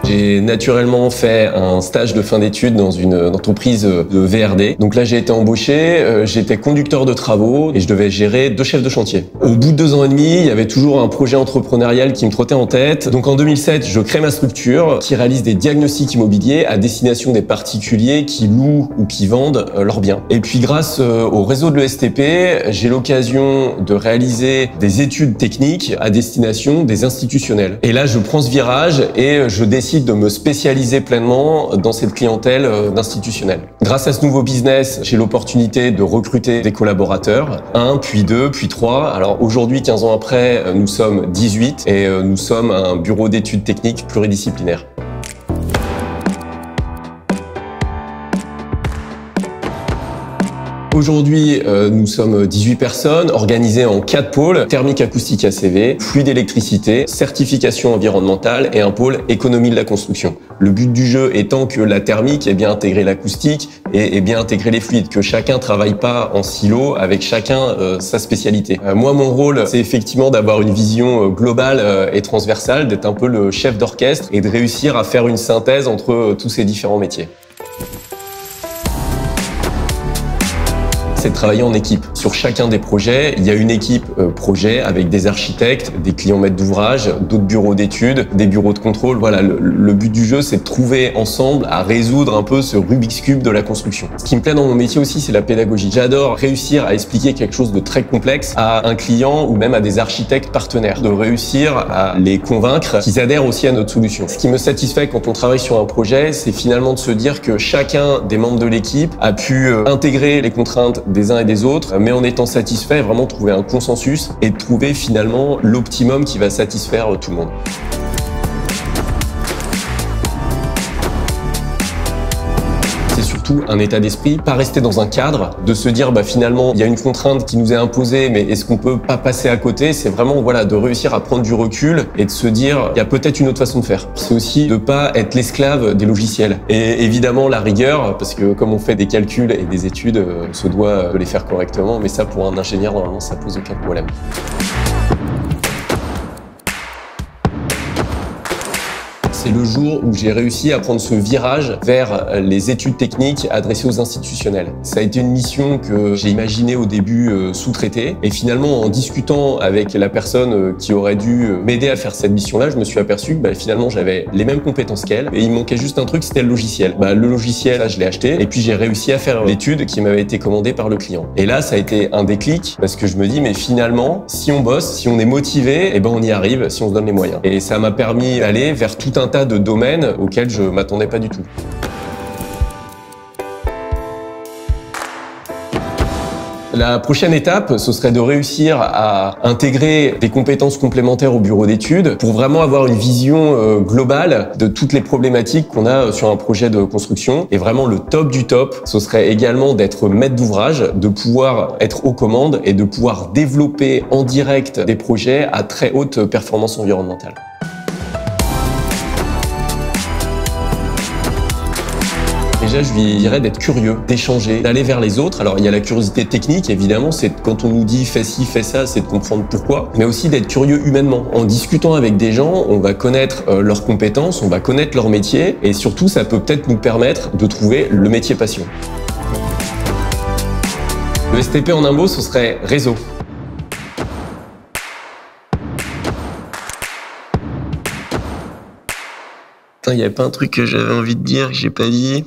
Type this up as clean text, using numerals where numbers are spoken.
J'ai naturellement fait un stage de fin d'études dans une entreprise de VRD. Donc là, j'ai été embauché, j'étais conducteur de travaux et je devais gérer 2 chefs de chantier. Au bout de 2 ans et demi, il y avait toujours un projet entrepreneurial qui me trottait en tête. Donc en 2007, je crée ma structure qui réalise des diagnostics immobiliers à destination des particuliers qui louent ou qui vendent leurs biens. Et puis grâce au réseau de l'ESTP, j'ai l'occasion de réaliser des études techniques à destination des institutionnels. Et là, je prends ce virage et je décide de me spécialiser pleinement dans cette clientèle d'institutionnels. Grâce à ce nouveau business, j'ai l'opportunité de recruter des collaborateurs, 1, puis 2, puis 3. Alors aujourd'hui, 15 ans après, nous sommes 18 et nous sommes un bureau d'études techniques pluridisciplinaire. Aujourd'hui, nous sommes 18 personnes, organisées en 4 pôles: thermique, acoustique, ACV, fluide, électricité, certification environnementale et un pôle économie de la construction. Le but du jeu étant que la thermique ait bien intégré l'acoustique et bien intégré les fluides, que chacun travaille pas en silo avec chacun sa spécialité. Moi, mon rôle, c'est effectivement d'avoir une vision globale et transversale, d'être un peu le chef d'orchestre et de réussir à faire une synthèse entre tous ces différents métiers. C'est de travailler en équipe. Sur chacun des projets, il y a une équipe projet avec des architectes, des clients maîtres d'ouvrage, d'autres bureaux d'études, des bureaux de contrôle. Voilà, le but du jeu, c'est de trouver ensemble à résoudre un peu ce Rubik's Cube de la construction. Ce qui me plaît dans mon métier aussi, c'est la pédagogie. J'adore réussir à expliquer quelque chose de très complexe à un client ou même à des architectes partenaires, de réussir à les convaincre qu'ils adhèrent aussi à notre solution. Ce qui me satisfait quand on travaille sur un projet, c'est finalement de se dire que chacun des membres de l'équipe a pu intégrer les contraintes des uns et des autres, mais en étant satisfait, vraiment trouver un consensus et trouver finalement l'optimum qui va satisfaire tout le monde. C'est surtout un état d'esprit, pas rester dans un cadre, de se dire finalement il y a une contrainte qui nous est imposée, mais est-ce qu'on peut pas passer à côté? C'est vraiment de réussir à prendre du recul et de se dire il y a peut-être une autre façon de faire. C'est aussi de pas être l'esclave des logiciels. Et évidemment la rigueur, parce que comme on fait des calculs et des études, on se doit de les faire correctement, mais ça pour un ingénieur normalement ça pose aucun problème. C'est le jour où j'ai réussi à prendre ce virage vers les études techniques adressées aux institutionnels. Ça a été une mission que j'ai imaginée au début sous-traitée. Et finalement, en discutant avec la personne qui aurait dû m'aider à faire cette mission-là, je me suis aperçu que finalement, j'avais les mêmes compétences qu'elle. Et il me manquait juste un truc, c'était le logiciel. Le logiciel, là, je l'ai acheté. Et puis, j'ai réussi à faire l'étude qui m'avait été commandée par le client. Et là, ça a été un déclic parce que je me dis, mais finalement, si on bosse, si on est motivé, on y arrive, si on se donne les moyens. Et ça m'a permis d'aller vers tout un tas de domaines auxquels je m'attendais pas du tout. La prochaine étape, ce serait de réussir à intégrer des compétences complémentaires au bureau d'études pour vraiment avoir une vision globale de toutes les problématiques qu'on a sur un projet de construction. Et vraiment le top du top, ce serait également d'être maître d'ouvrage, de pouvoir être aux commandes et de pouvoir développer en direct des projets à très haute performance environnementale. Déjà, je lui dirais d'être curieux, d'échanger, d'aller vers les autres. Alors, il y a la curiosité technique, évidemment, c'est quand on nous dit fais ci, fais ça, c'est de comprendre pourquoi, mais aussi d'être curieux humainement. En discutant avec des gens, on va connaître leurs compétences, on va connaître leur métier, et surtout, ça peut peut-être nous permettre de trouver le métier passion. Le STP en un mot, ce serait réseau. Il n'y avait pas un truc que j'avais envie de dire que j'ai pas dit.